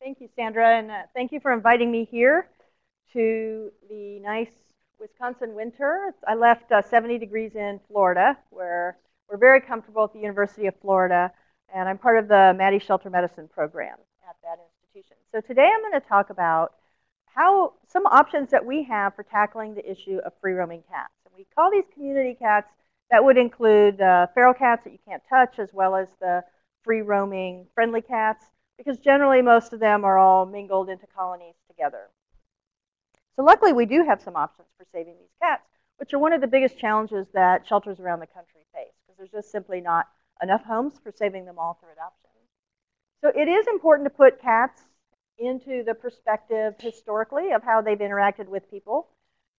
Thank you, Sandra, and thank you for inviting me here to the nice Wisconsin winter. I left 70 degrees in Florida, where we're very comfortable at the University of Florida, and I'm part of the Maddie Shelter Medicine program at that institution. So today I'm going to talk about how some options that we have for tackling the issue of free-roaming cats. And we call these community cats. That would include feral cats that you can't touch, as well as the free-roaming friendly cats, because generally most of them are all mingled into colonies together. So luckily we do have some options for saving these cats, which are one of the biggest challenges that shelters around the country face, because there's just simply not enough homes for saving them all through adoption. So it is important to put cats into the perspective historically of how they've interacted with people.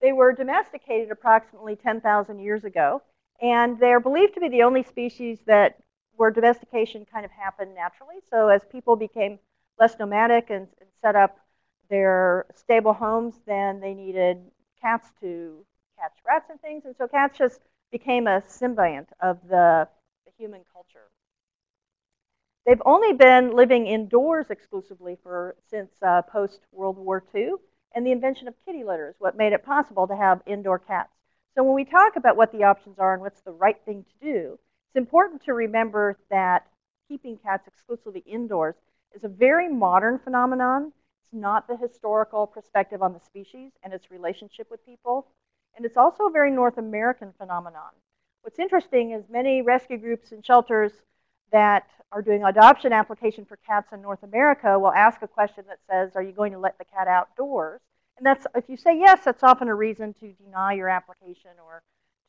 They were domesticated approximately 10,000 years ago, and they're believed to be the only species where domestication kind of happened naturally. So as people became less nomadic and set up their stable homes, then they needed cats to catch rats and things. And so cats just became a symbiont of the human culture. They've only been living indoors exclusively since post-World War II, and the invention of kitty litter is what made it possible to have indoor cats. So when we talk about what the options are and what's the right thing to do, it's important to remember that keeping cats exclusively indoors is a very modern phenomenon. It's not the historical perspective on the species and its relationship with people. And it's also a very North American phenomenon. What's interesting is many rescue groups and shelters that are doing adoption application for cats in North America will ask a question that says, are you going to let the cat outdoors? And that's, if you say yes, that's often a reason to deny your application or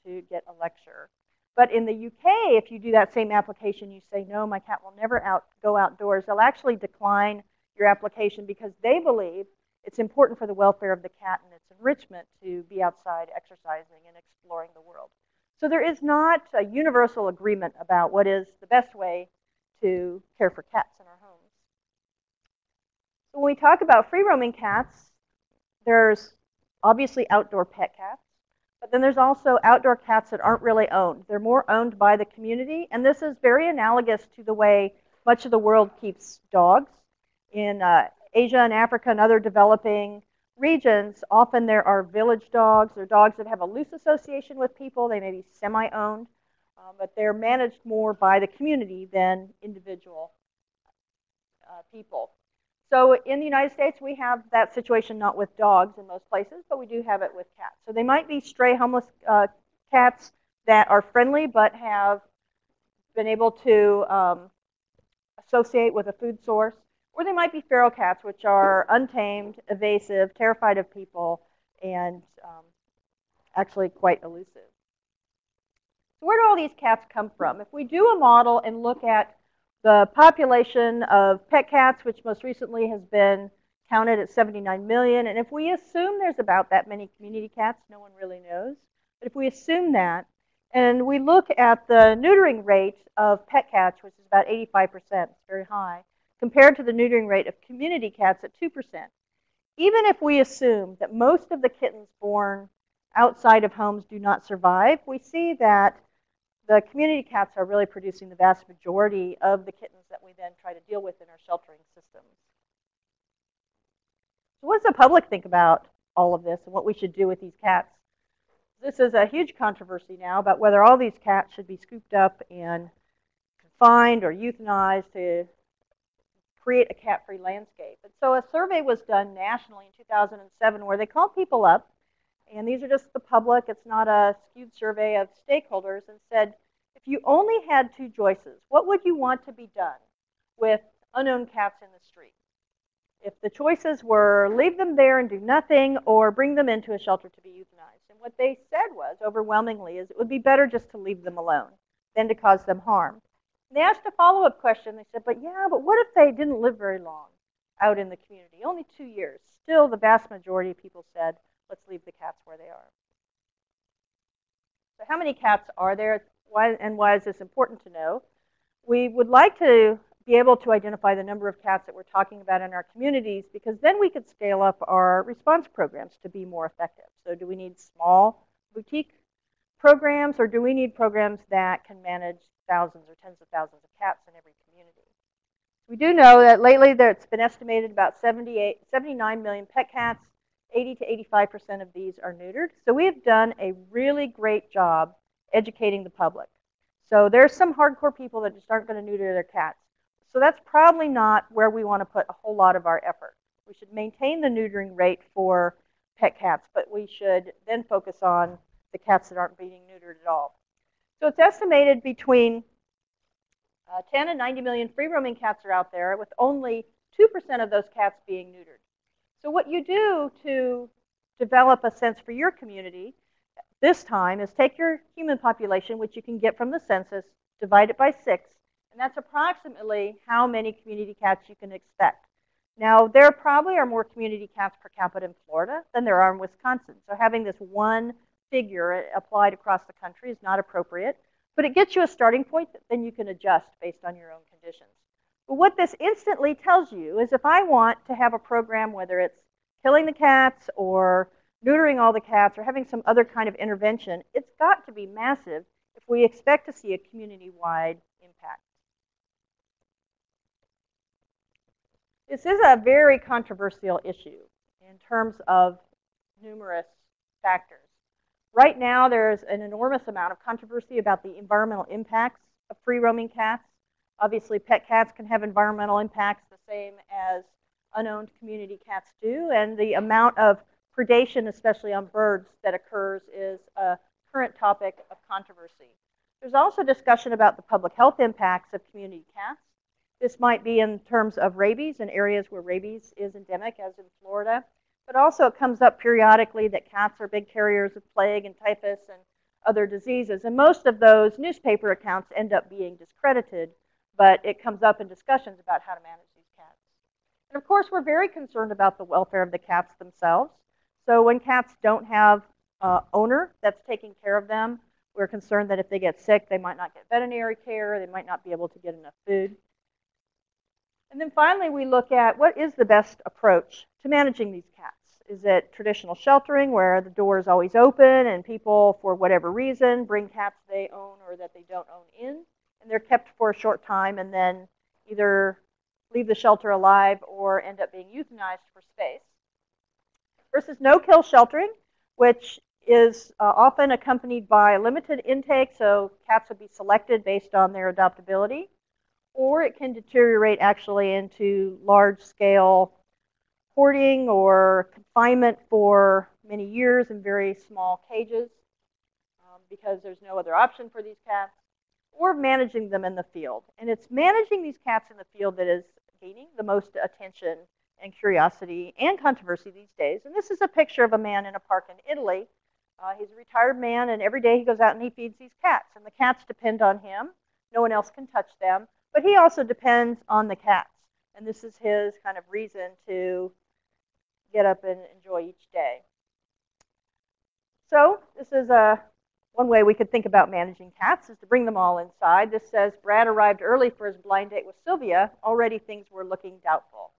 to get a lecture. But in the UK, if you do that same application, you say, no, my cat will never go outdoors, they'll actually decline your application because they believe it's important for the welfare of the cat and its enrichment to be outside exercising and exploring the world. So there is not a universal agreement about what is the best way to care for cats in our homes. So when we talk about free-roaming cats, there's obviously outdoor pet cats, but then there's also outdoor cats that aren't really owned. They're more owned by the community, and this is very analogous to the way much of the world keeps dogs. In Asia and Africa and other developing regions, often there are village dogs or dogs that have a loose association with people. They may be semi-owned, but they're managed more by the community than individual people. So in the United States, we have that situation not with dogs in most places, but we do have it with cats. So they might be stray homeless cats that are friendly but have been able to associate with a food source. Or they might be feral cats, which are untamed, evasive, terrified of people, and actually quite elusive. So where do all these cats come from? If we do a model and look at the population of pet cats, which most recently has been counted at 79 million, and if we assume there's about that many community cats, no one really knows, but if we assume that, and we look at the neutering rate of pet cats, which is about 85%, it's very high, compared to the neutering rate of community cats at 2%. Even if we assume that most of the kittens born outside of homes do not survive, we see that the community cats are really producing the vast majority of the kittens that we then try to deal with in our sheltering systems. So what does the public think about all of this and what we should do with these cats? This is a huge controversy now about whether all these cats should be scooped up and confined or euthanized to create a cat-free landscape. And so a survey was done nationally in 2007 where they called people up, and these are just the public, it's not a skewed survey of stakeholders, and said, if you only had two choices, what would you want to be done with unknown cats in the street? If the choices were leave them there and do nothing or bring them into a shelter to be euthanized. And what they said was, overwhelmingly, is it would be better just to leave them alone than to cause them harm. And they asked a follow-up question. They said, but what if they didn't live very long out in the community? Only 2 years. Still, the vast majority of people said, let's leave the cats where they are. So how many cats are there? Why is this important to know? We would like to be able to identify the number of cats that we're talking about in our communities, because then we could scale up our response programs to be more effective. So do we need small boutique programs, or do we need programs that can manage thousands or tens of thousands of cats in every community? We do know that lately it's been estimated about 79 million pet cats. 80 to 85% of these are neutered. So we have done a really great job educating the public. So there's some hardcore people that just aren't going to neuter their cats. So that's probably not where we want to put a whole lot of our effort. We should maintain the neutering rate for pet cats, but we should then focus on the cats that aren't being neutered at all. So it's estimated between 10 and 90 million free-roaming cats are out there, with only 2% of those cats being neutered. So what you do to develop a sense for your community this time is take your human population, which you can get from the census, divide it by 6, and that's approximately how many community cats you can expect. Now, there probably are more community cats per capita in Florida than there are in Wisconsin, so having this one figure applied across the country is not appropriate, but it gets you a starting point that then you can adjust based on your own conditions. But what this instantly tells you is if I want to have a program, whether it's killing the cats or neutering all the cats or having some other kind of intervention, it's got to be massive if we expect to see a community-wide impact. This is a very controversial issue in terms of numerous factors. Right now, there's an enormous amount of controversy about the environmental impacts of free-roaming cats. Obviously, pet cats can have environmental impacts the same as unowned community cats do, and the amount of predation, especially on birds, that occurs is a current topic of controversy. There's also discussion about the public health impacts of community cats. This might be in terms of rabies in areas where rabies is endemic, as in Florida. But also it comes up periodically that cats are big carriers of plague and typhus and other diseases. And most of those newspaper accounts end up being discredited, but it comes up in discussions about how to manage these cats. And of course, we're very concerned about the welfare of the cats themselves. So when cats don't have an owner that's taking care of them, we're concerned that if they get sick, they might not get veterinary care, they might not be able to get enough food. And then finally, we look at what is the best approach to managing these cats. Is it traditional sheltering where the door is always open and people, for whatever reason, bring cats they own or that they don't own in, and they're kept for a short time and then either leave the shelter alive or end up being euthanized for space? Versus no-kill sheltering, which is often accompanied by limited intake, so cats would be selected based on their adoptability, or it can deteriorate actually into large-scale hoarding or confinement for many years in very small cages because there's no other option for these cats, or managing them in the field. And it's managing these cats in the field that is gaining the most attention and curiosity and controversy these days. And this is a picture of a man in a park in Italy. He's a retired man, and every day he goes out and he feeds these cats. And the cats depend on him. No one else can touch them. But he also depends on the cats. And this is his kind of reason to get up and enjoy each day. So this is one way we could think about managing cats is to bring them all inside. This says Brad arrived early for his blind date with Sylvia. Already things were looking doubtful.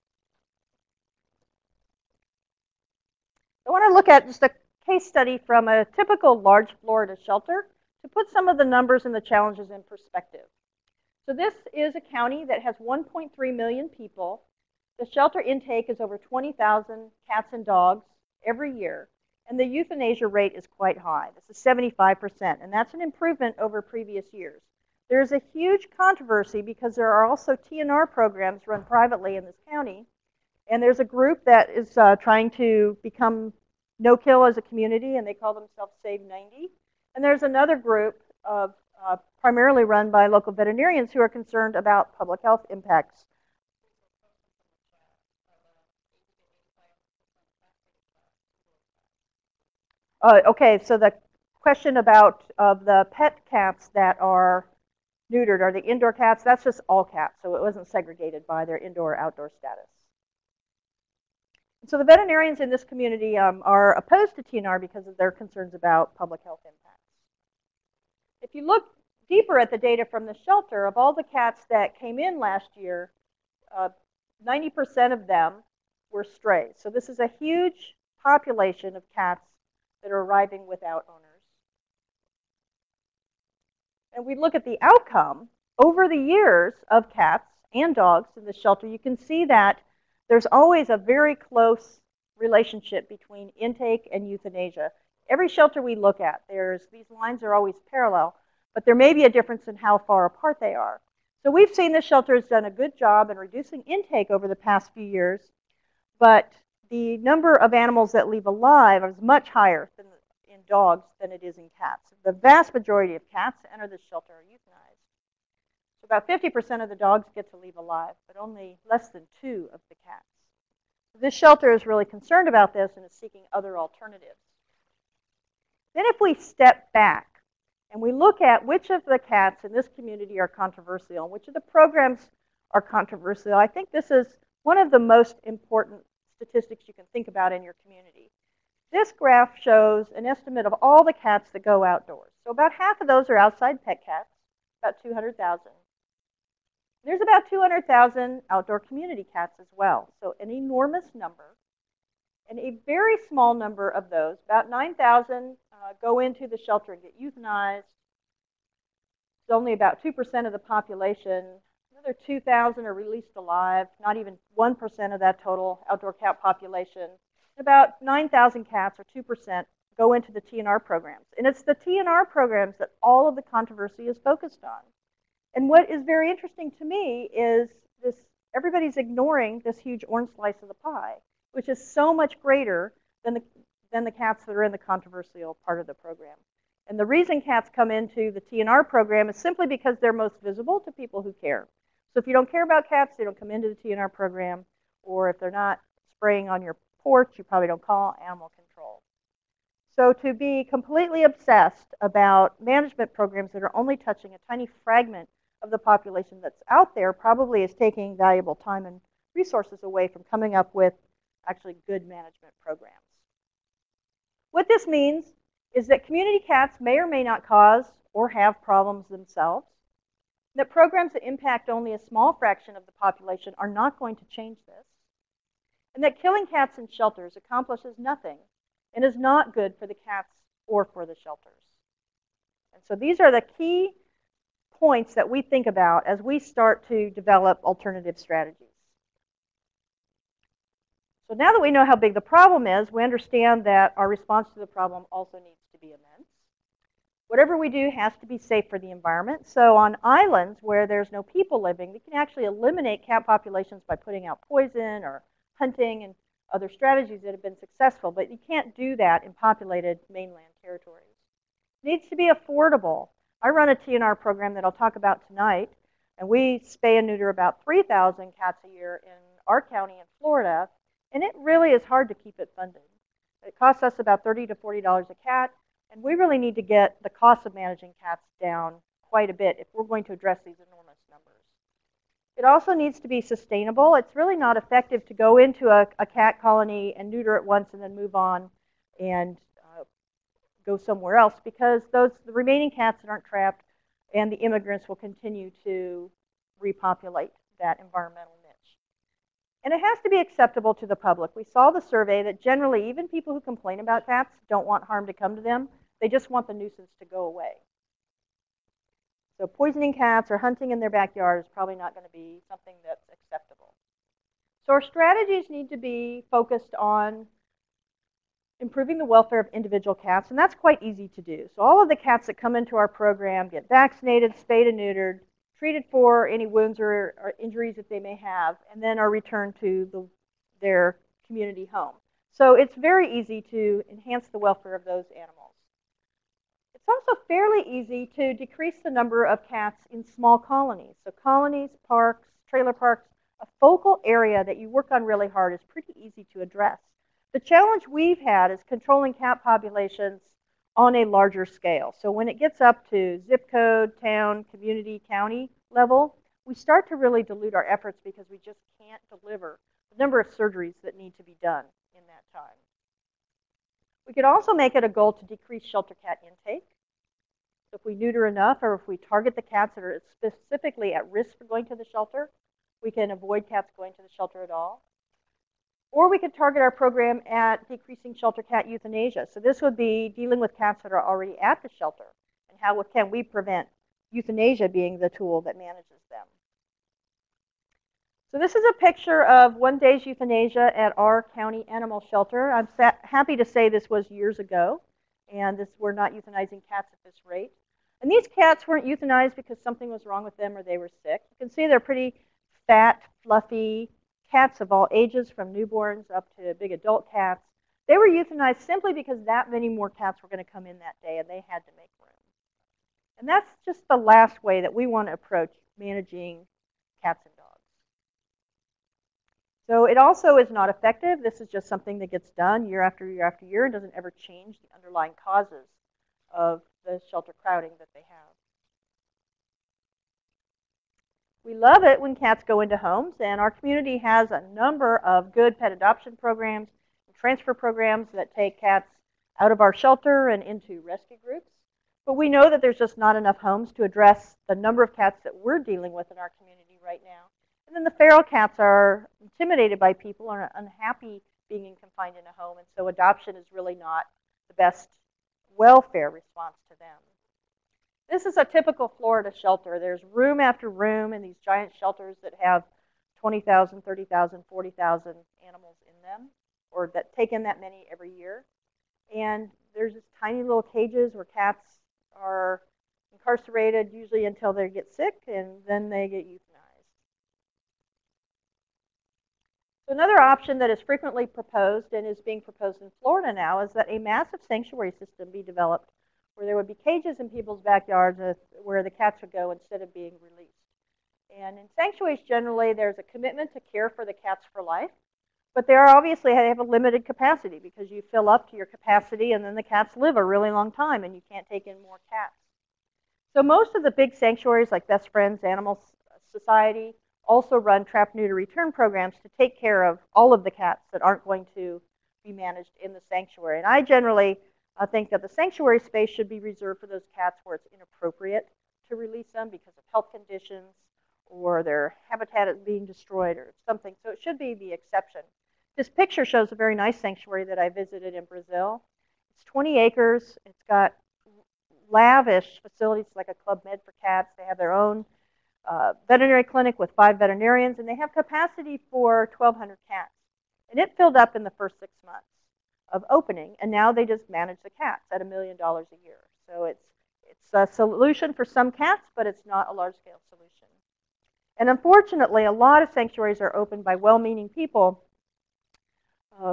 I want to look at just a case study from a typical large Florida shelter to put some of the numbers and the challenges in perspective. So this is a county that has 1.3 million people. The shelter intake is over 20,000 cats and dogs every year, and the euthanasia rate is quite high. This is 75%, and that's an improvement over previous years. There's a huge controversy because there are also TNR programs run privately in this county, and there's a group that is trying to become no-kill as a community, and they call themselves Save 90. And there's another group of primarily run by local veterinarians who are concerned about public health impacts. Okay, so the question about the pet cats that are neutered, are the indoor cats? That's just all cats, so it wasn't segregated by their indoor or outdoor status. So the veterinarians in this community are opposed to TNR because of their concerns about public health impacts. If you look deeper at the data from the shelter, of all the cats that came in last year, 90% of them were strays. So this is a huge population of cats that are arriving without owners. And we look at the outcome over the years of cats and dogs in the shelter, you can see that there's always a very close relationship between intake and euthanasia. Every shelter we look at, these lines are always parallel, but there may be a difference in how far apart they are. So we've seen this shelter has done a good job in reducing intake over the past few years, but the number of animals that leave alive is much higher in dogs than it is in cats. The vast majority of cats that enter this shelter are euthanized. So about 50% of the dogs get to leave alive, but only less than 2 of the cats. So this shelter is really concerned about this and is seeking other alternatives. Then if we step back and we look at which of the cats in this community are controversial and which of the programs are controversial, I think this is one of the most important statistics you can think about in your community. This graph shows an estimate of all the cats that go outdoors. So about half of those are outside pet cats, about 200,000. There's about 200,000 outdoor community cats as well, so an enormous number. And a very small number of those, about 9,000, go into the shelter and get euthanized. It's only about 2% of the population. Another 2,000 are released alive, not even 1% of that total outdoor cat population. About 9,000 cats, or 2%, go into the TNR programs. And it's the TNR programs that all of the controversy is focused on. And what is very interesting to me is everybody's ignoring this huge orange slice of the pie, which is so much greater than the cats that are in the controversial part of the program. And the reason cats come into the TNR program is simply because they're most visible to people who care. So if you don't care about cats, they don't come into the TNR program, or if they're not spraying on your porch, you probably don't call animal control. So to be completely obsessed about management programs that are only touching a tiny fragment of the population that's out there probably is taking valuable time and resources away from coming up with actually good management programs. What this means is that community cats may or may not cause or have problems themselves, that programs that impact only a small fraction of the population are not going to change this, and that killing cats in shelters accomplishes nothing and is not good for the cats or for the shelters. And so these are the key points that we think about as we start to develop alternative strategies. So now that we know how big the problem is, we understand that our response to the problem also needs to be immense. Whatever we do has to be safe for the environment. So on islands where there's no people living, we can actually eliminate cat populations by putting out poison or hunting and other strategies that have been successful, but you can't do that in populated mainland territories. It needs to be affordable. I run a TNR program that I'll talk about tonight, and we spay and neuter about 3,000 cats a year in our county in Florida, and it really is hard to keep it funded. It costs us about $30 to $40 a cat, and we really need to get the cost of managing cats down quite a bit if we're going to address these enormous numbers. It also needs to be sustainable. It's really not effective to go into a cat colony and neuter it once and then move on and go somewhere else, because the remaining cats that aren't trapped and the immigrants will continue to repopulate that environmental niche. And it has to be acceptable to the public. We saw the survey that generally even people who complain about cats don't want harm to come to them. They just want the nuisance to go away. So poisoning cats or hunting in their backyard is probably not going to be something that's acceptable. So our strategies need to be focused on improving the welfare of individual cats, and that's quite easy to do. So all of the cats that come into our program get vaccinated, spayed and neutered, treated for any wounds or injuries that they may have, and then are returned to their community home. So it's very easy to enhance the welfare of those animals. It's also fairly easy to decrease the number of cats in small colonies. So colonies, parks, trailer parks, a focal area that you work on really hard is pretty easy to address. The challenge we've had is controlling cat populations on a larger scale. So when it gets up to zip code, town, community, county level, we start to really dilute our efforts because we just can't deliver the number of surgeries that need to be done in that time. We could also make it a goal to decrease shelter cat intake. So if we neuter enough, or if we target the cats that are specifically at risk for going to the shelter, we can avoid cats going to the shelter at all. Or we could target our program at decreasing shelter cat euthanasia. So this would be dealing with cats that are already at the shelter, and how can we prevent euthanasia being the tool that manages them. So this is a picture of one day's euthanasia at our county animal shelter. I'm happy to say this was years ago, and we're not euthanizing cats at this rate. And these cats weren't euthanized because something was wrong with them or they were sick. You can see they're pretty fat, fluffy cats of all ages, from newborns up to big adult cats. They were euthanized simply because that many more cats were going to come in that day, and they had to make room. And that's just the last way that we want to approach managing cats and dogs. So it also is not effective. This is just something that gets done year after year after year and doesn't ever change the underlying causes of the shelter crowding that they have. We love it when cats go into homes, and our community has a number of good pet adoption programs and transfer programs that take cats out of our shelter and into rescue groups. But we know that there's just not enough homes to address the number of cats that we're dealing with in our community right now. And then the feral cats are intimidated by people and are unhappy being confined in a home, and so adoption is really not the best welfare response to them. This is a typical Florida shelter. There's room after room in these giant shelters that have 20,000, 30,000, 40,000 animals in them, or that take in that many every year. And there's just tiny little cages where cats are incarcerated, usually until they get sick, and then they get euthanized. So another option that is frequently proposed and is being proposed in Florida now is that a massive sanctuary system be developed where there would be cages in people's backyards where the cats would go instead of being released. And in sanctuaries, generally, there's a commitment to care for the cats for life, but they have a limited capacity because you fill up to your capacity and then the cats live a really long time and you can't take in more cats. So most of the big sanctuaries like Best Friends, Animal Society, also run Trap-Neuter-Return programs to take care of all of the cats that aren't going to be managed in the sanctuary. And I generally think that the sanctuary space should be reserved for those cats where it's inappropriate to release them because of health conditions or their habitat is being destroyed or something. So it should be the exception. This picture shows a very nice sanctuary that I visited in Brazil. It's 20 acres. It's got lavish facilities like a Club Med for cats. They have their own veterinary clinic with 5 veterinarians, and they have capacity for 1,200 cats. And it filled up in the first 6 months of opening, and now they just manage the cats at $1 million a year. So it's a solution for some cats, but it's not a large-scale solution. And unfortunately, a lot of sanctuaries are opened by well-meaning people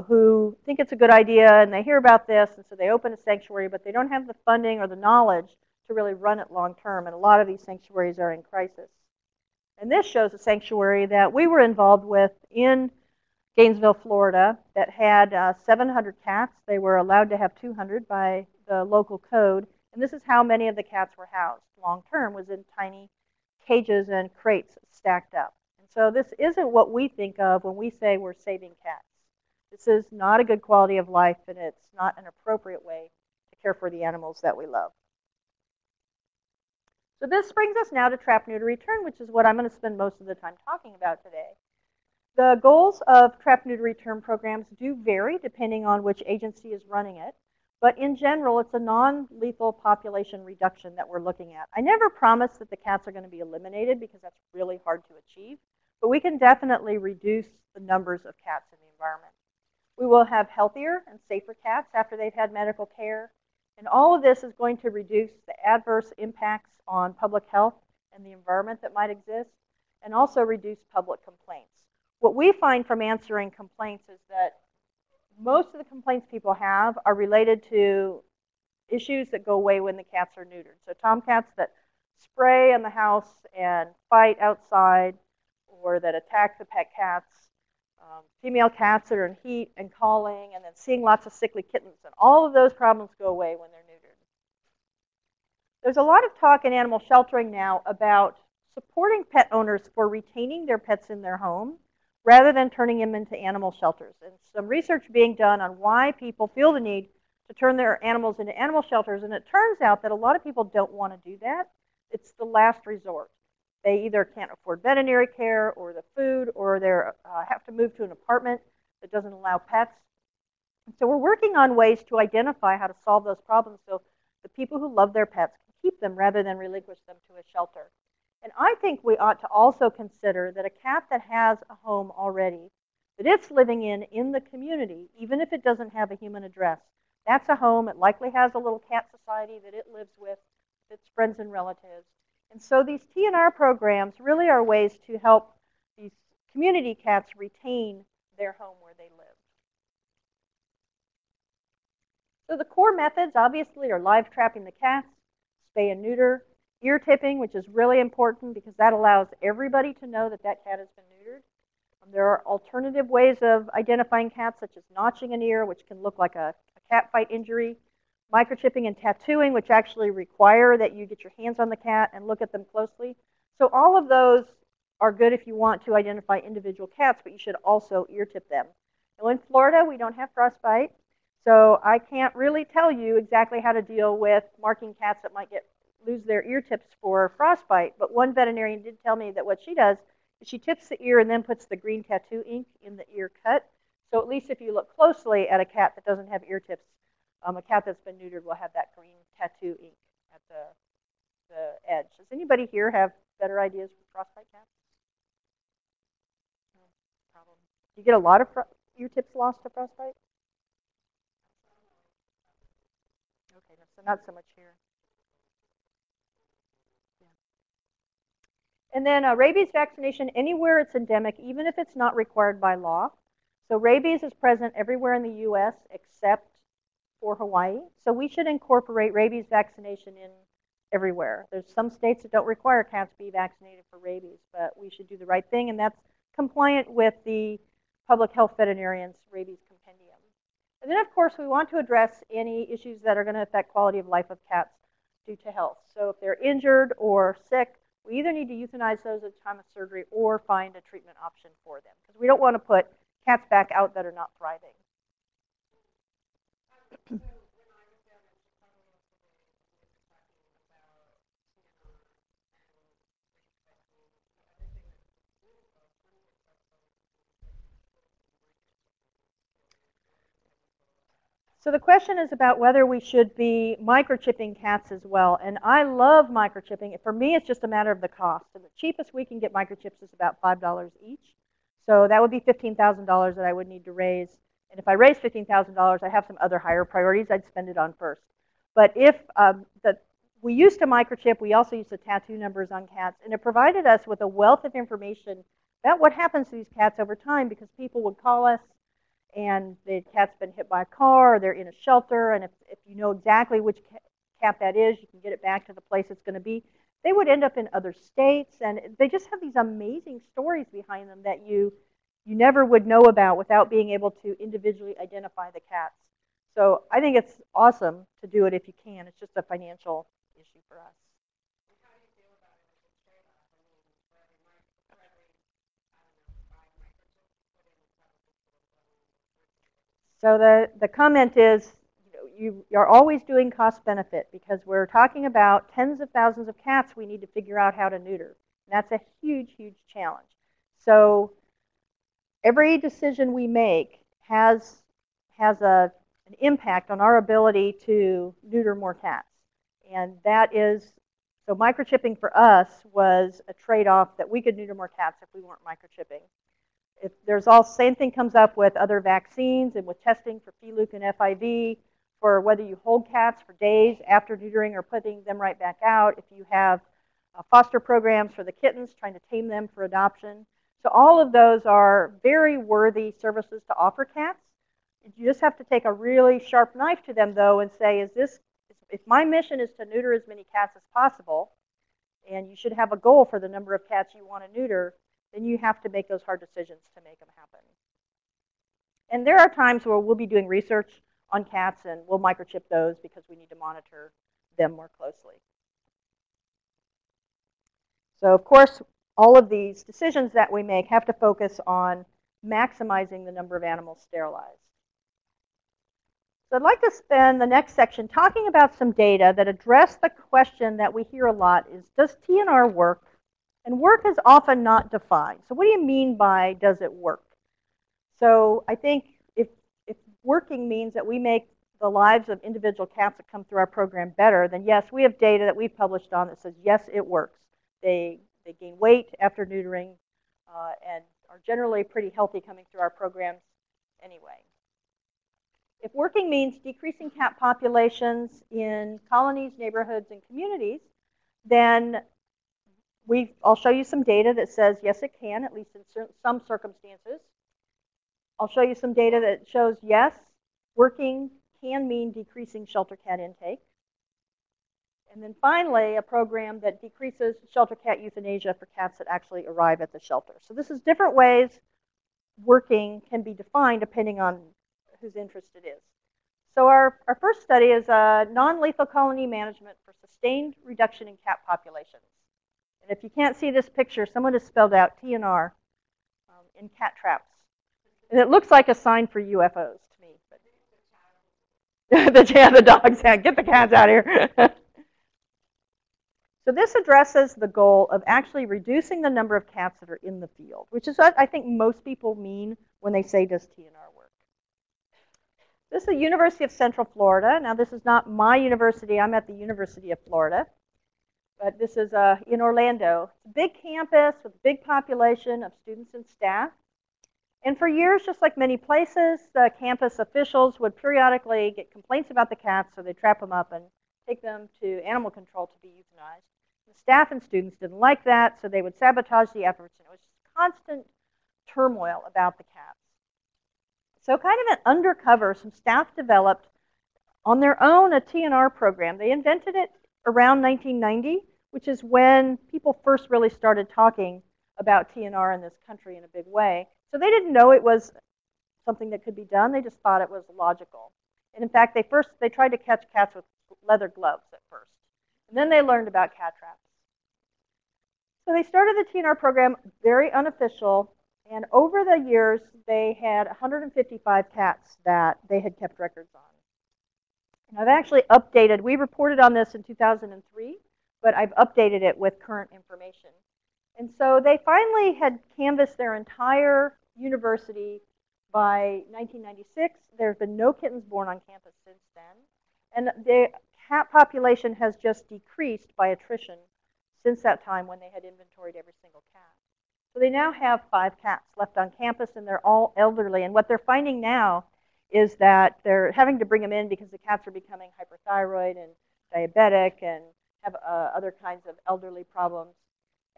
who think it's a good idea, and they hear about this, and so they open a sanctuary, but they don't have the funding or the knowledge to really run it long-term, and a lot of these sanctuaries are in crisis. And this shows a sanctuary that we were involved with in Gainesville, Florida, that had 700 cats. They were allowed to have 200 by the local code, and this is how many of the cats were housed long-term, was in tiny cages and crates stacked up. And so this isn't what we think of when we say we're saving cats. This is not a good quality of life, and it's not an appropriate way to care for the animals that we love. So this brings us now to Trap-Neuter-Return, which is what I'm going to spend most of the time talking about today. The goals of Trap-Neuter-Return programs do vary depending on which agency is running it, but in general, it's a non-lethal population reduction that we're looking at. I never promise that the cats are going to be eliminated because that's really hard to achieve, but we can definitely reduce the numbers of cats in the environment. We will have healthier and safer cats after they've had medical care, and all of this is going to reduce the adverse impacts on public health and the environment that might exist, and also reduce public complaints. What we find from answering complaints is that most of the complaints people have are related to issues that go away when the cats are neutered. So tomcats that spray in the house and fight outside, or that attack the pet cats, female cats that are in heat and calling, and then seeing lots of sickly kittens. And all of those problems go away when they're neutered. There's a lot of talk in animal sheltering now about supporting pet owners for retaining their pets in their home rather than turning them into animal shelters. And some research being done on why people feel the need to turn their animals into animal shelters. And it turns out that a lot of people don't want to do that. It's the last resort. They either can't afford veterinary care or the food, or they have to move to an apartment that doesn't allow pets. And so we're working on ways to identify how to solve those problems so the people who love their pets can keep them rather than relinquish them to a shelter. And I think we ought to also consider that a cat that has a home already, that it's living in the community, even if it doesn't have a human address, that's a home. It likely has a little cat society that it lives with its friends and relatives. And so these TNR programs really are ways to help these community cats retain their home where they live. So the core methods, obviously, are live trapping the cats, spay and neuter, ear tipping, which is really important because that allows everybody to know that that cat has been neutered. There are alternative ways of identifying cats, such as notching an ear, which can look like a cat fight injury, microchipping and tattooing, which actually require that you get your hands on the cat and look at them closely. So all of those are good if you want to identify individual cats, but you should also ear tip them. Now in Florida, we don't have frostbite, so I can't really tell you exactly how to deal with marking cats that might lose their ear tips for frostbite, but one veterinarian did tell me that what she does is she tips the ear and then puts the green tattoo ink in the ear cut. So at least if you look closely at a cat that doesn't have ear tips, a cat that's been neutered will have that green tattoo ink at the edge. Does anybody here have better ideas for frostbite cats? No problem. Do you get a lot of ear tips lost to frostbite? Okay, so not so much here. And then rabies vaccination anywhere it's endemic, even if it's not required by law. So rabies is present everywhere in the US except for Hawaii. So we should incorporate rabies vaccination in everywhere. There's some states that don't require cats be vaccinated for rabies, but we should do the right thing, and that's compliant with the Public Health Veterinarian's Rabies Compendium. And then, of course, we want to address any issues that are going to affect quality of life of cats due to health. So if they're injured or sick, we either need to euthanize those at the time of surgery or find a treatment option for them, because we don't want to put cats back out that are not thriving. So the question is about whether we should be microchipping cats as well. And I love microchipping. For me, it's just a matter of the cost. And the cheapest we can get microchips is about $5 each. So that would be $15,000 that I would need to raise. And if I raise $15,000, I have some other higher priorities I'd spend it on first. But if we used to microchip, we also used to tattoo numbers on cats. And it provided us with a wealth of information about what happens to these cats over time, because people would call us and the cat's been hit by a car, or they're in a shelter, and if you know exactly which cat that is, you can get it back to the place it's going to be. They would end up in other states, and they just have these amazing stories behind them that you never would know about without being able to individually identify the cats. So I think it's awesome to do it if you can. It's just a financial issue for us. So the comment is, you're always doing cost benefit, because we're talking about tens of thousands of cats we need to figure out how to neuter. And that's a huge, huge challenge. So every decision we make has an impact on our ability to neuter more cats. And that is, so microchipping for us was a trade-off that we could neuter more cats if we weren't microchipping. If there's all same thing comes up with other vaccines and with testing for FELUC and FIV, for whether you hold cats for days after neutering or putting them right back out. If you have foster programs for the kittens, trying to tame them for adoption. So all of those are very worthy services to offer cats. You just have to take a really sharp knife to them, though, and say, if my mission is to neuter as many cats as possible, and you should have a goal for the number of cats you want to neuter, then you have to make those hard decisions to make them happen. And there are times where we'll be doing research on cats and we'll microchip those because we need to monitor them more closely. So of course, all of these decisions that we make have to focus on maximizing the number of animals sterilized. So I'd like to spend the next section talking about some data that address the question that we hear a lot is, does TNR work? And work is often not defined. So what do you mean by does it work? So I think if working means that we make the lives of individual cats that come through our program better, then yes, we have data that we've published on that says, yes, it works. They they gain weight after neutering and are generally pretty healthy coming through our programs anyway. If working means decreasing cat populations in colonies, neighborhoods, and communities, then I'll show you some data that says, yes, it can, at least in some circumstances. I'll show you some data that shows, yes, working can mean decreasing shelter cat intake. And then finally, a program that decreases shelter cat euthanasia for cats that actually arrive at the shelter. So this is different ways working can be defined depending on whose interest it is. So our first study is non-lethal colony management for sustained reduction in cat populations. And if you can't see this picture, someone has spelled out TNR in cat traps. And it looks like a sign for UFOs to me. But the dogs, get the cats out of here. So this addresses the goal of actually reducing the number of cats that are in the field, which is what I think most people mean when they say, does TNR work? This is the University of Central Florida. Now, this is not my university. I'm at the University of Florida. But this is in Orlando. It's a big campus with a big population of students and staff. And for years, just like many places, the campus officials would periodically get complaints about the cats, so they'd trap them up and take them to animal control to be euthanized. The staff and students didn't like that, so they would sabotage the efforts, and it was just constant turmoil about the cats. So kind of an undercover, some staff developed on their own a TNR program. They invented it around 1990, which is when people first really started talking about TNR in this country in a big way. So they didn't know it was something that could be done. They just thought it was logical. And in fact, they tried to catch cats with leather gloves at first. And then they learned about cat traps. So they started the TNR program very unofficial. And over the years, they had 155 cats that they had kept records on. And I've actually updated, we reported on this in 2003, but I've updated it with current information. And so they finally had canvassed their entire university by 1996. There have been no kittens born on campus since then. And the cat population has just decreased by attrition since that time when they had inventoried every single cat. So they now have 5 cats left on campus, and they're all elderly. And what they're finding now is that they're having to bring them in because the cats are becoming hyperthyroid and diabetic and have other kinds of elderly problems.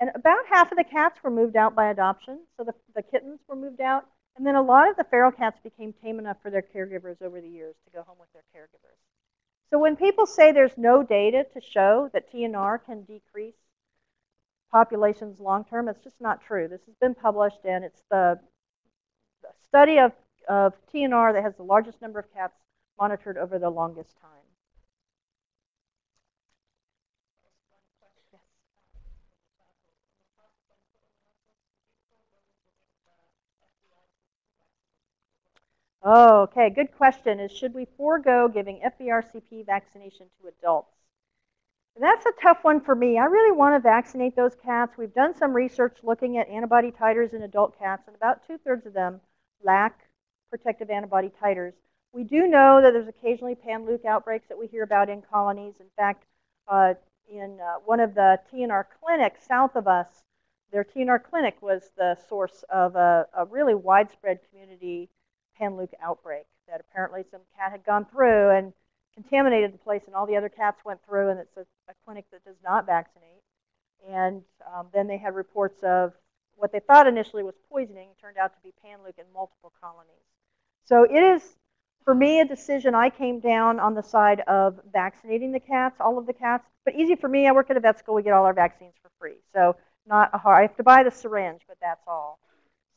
And about half of the cats were moved out by adoption. So the kittens were moved out. And then a lot of the feral cats became tame enough for their caregivers over the years to go home with their caregivers. So when people say there's no data to show that TNR can decrease populations long term, it's just not true. This has been published, and it's the study of TNR that has the largest number of cats monitored over the longest time. Oh, okay, good question is, should we forego giving FVRCP vaccination to adults? And that's a tough one for me. I really want to vaccinate those cats. We've done some research looking at antibody titers in adult cats, and about 2/3 of them lack protective antibody titers. We do know that there's occasionally pan-Luc outbreaks that we hear about in colonies. In fact, in one of the TNR clinics south of us, their TNR clinic was the source of a really widespread community pan-Luc outbreak that apparently some cat had gone through and contaminated the place, and all the other cats went through, and it's a clinic that does not vaccinate. And then they had reports of what they thought initially was poisoning, turned out to be pan-Luc in multiple colonies. So it is, for me, a decision. I came down on the side of vaccinating the cats, all of the cats. But easy for me, I work at a vet school, we get all our vaccines for free. So not a hard, I have to buy the syringe, but that's all.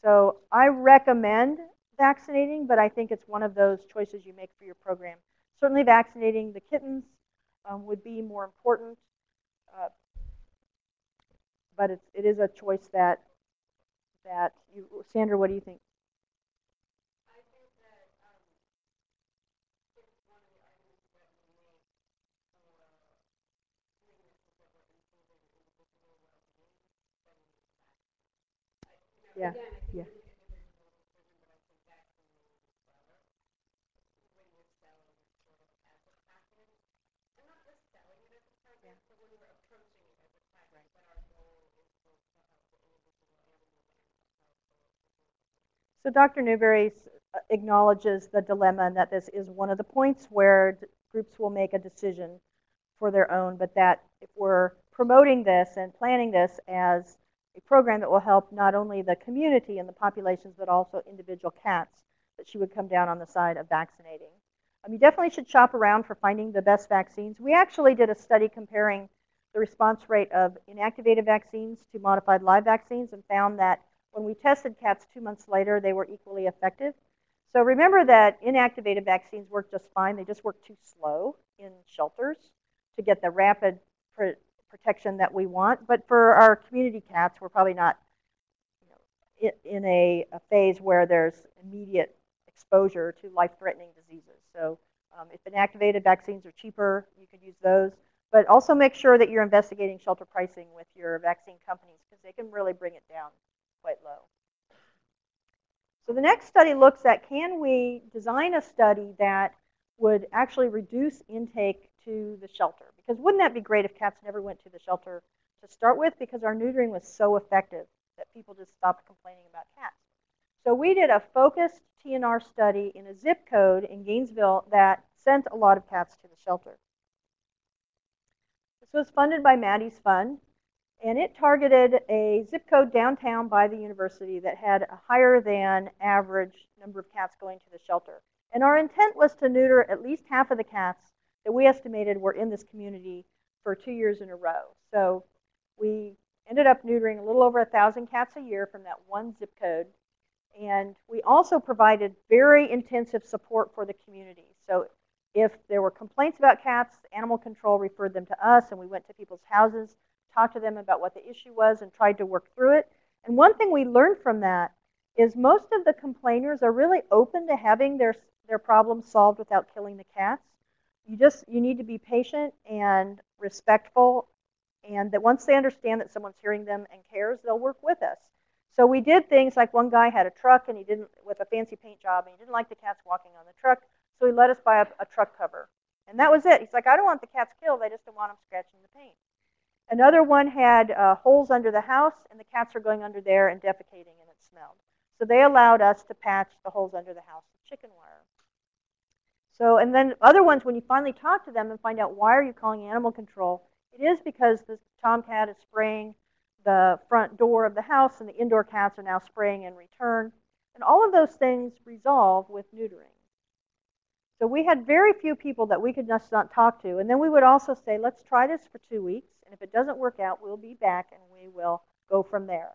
So I recommend vaccinating, but I think it's one of those choices you make for your program. Certainly vaccinating the kittens would be more important, but it is a choice that you, Sandra, what do you think? I think that it's one of the arguments that we make for sicknesses that were improving individual well-being, then we need to vaccinate. Yeah. Again, I think Yeah. it's an individual decision, but I think vaccinating is better. When you're selling it sort of as a package, and not just selling it as a package, but when we're approaching it as a package, that our goal is to So Dr. Newberry acknowledges the dilemma and that this is one of the points where groups will make a decision for their own, but that if we're promoting this and planning this as a program that will help not only the community and the populations, but also individual cats, that she would come down on the side of vaccinating. You definitely should shop around for finding the best vaccines. We actually did a study comparing the response rate of inactivated vaccines to modified live vaccines and found that when we tested cats 2 months later, they were equally effective. So remember that inactivated vaccines work just fine. They just work too slow in shelters to get the rapid protection that we want. But for our community cats, we're probably not in a phase where there's immediate exposure to life-threatening diseases. So if inactivated vaccines are cheaper, you could use those. But also make sure that you're investigating shelter pricing with your vaccine companies because they can really bring it down quite low. So the next study looks at, can we design a study that would actually reduce intake to the shelter? Because wouldn't that be great if cats never went to the shelter to start with, because our neutering was so effective that people just stopped complaining about cats. So we did a focused TNR study in a zip code in Gainesville that sent a lot of cats to the shelter. This was funded by Maddie's Fund, and it targeted a zip code downtown by the university that had a higher than average number of cats going to the shelter. And our intent was to neuter at least half of the cats that we estimated were in this community for 2 years in a row. So we ended up neutering a little over 1,000 cats a year from that one zip code. And we also provided very intensive support for the community. So if there were complaints about cats, animal control referred them to us, and we went to people's houses, talked to them about what the issue was, and tried to work through it. And one thing we learned from that is most of the complainers are really open to having their problems solved without killing the cats. You need to be patient and respectful, and that once they understand that someone's hearing them and cares, they'll work with us. So we did things like one guy had a truck and with a fancy paint job, and he didn't like the cats walking on the truck, so he let us buy a truck cover. And that was it. He's like, I don't want the cats killed, I just don't want them scratching the paint. Another one had holes under the house, and the cats are going under there and defecating, and it smelled. So they allowed us to patch the holes under the house with chicken wire. So, and then other ones, when you finally talk to them and find out why are you calling animal control, it is because the tomcat is spraying the front door of the house, and the indoor cats are now spraying in return. And all of those things resolve with neutering. So we had very few people that we could just not talk to. And then we would also say, let's try this for 2 weeks. And if it doesn't work out, we'll be back and we will go from there.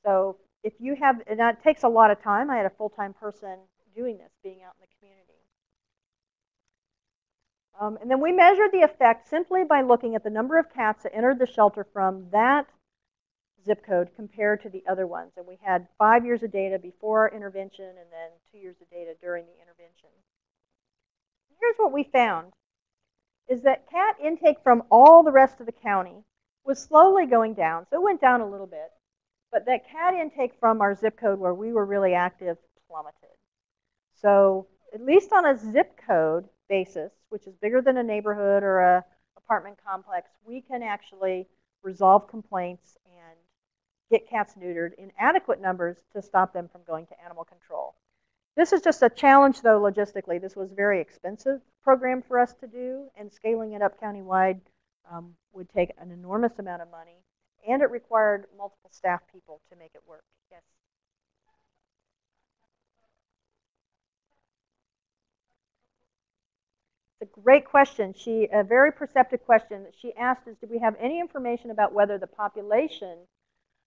So if you have, and that takes a lot of time. I had a full-time person doing this, being out in the community. And then we measured the effect simply by looking at the number of cats that entered the shelter from that zip code compared to the other ones. And we had 5 years of data before our intervention and then 2 years of data during the intervention. Here's what we found, is that cat intake from all the rest of the county was slowly going down. So it went down a little bit. But that cat intake from our zip code where we were really active plummeted. So at least on a zip code basis, which is bigger than a neighborhood or an apartment complex, we can actually resolve complaints and get cats neutered in adequate numbers to stop them from going to animal control. This is just a challenge, though, logistically. This was a very expensive program for us to do, and scaling it up countywide would take an enormous amount of money, and it required multiple staff people to make it work. Yes? It's a great question. A very perceptive question that she asked is, do we have any information about whether the population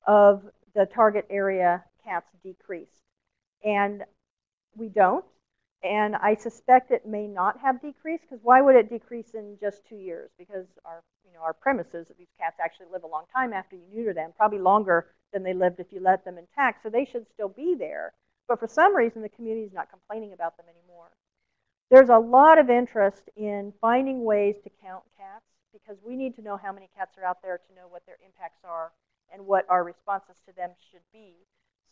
of the target area cats decreased? And we don't, and I suspect it may not have decreased, because why would it decrease in just 2 years? Because our premise is that these cats actually live a long time after you neuter them, probably longer than they lived if you let them intact, so they should still be there. But for some reason, the community is not complaining about them anymore. There's a lot of interest in finding ways to count cats, because we need to know how many cats are out there to know what their impacts are and what our responses to them should be.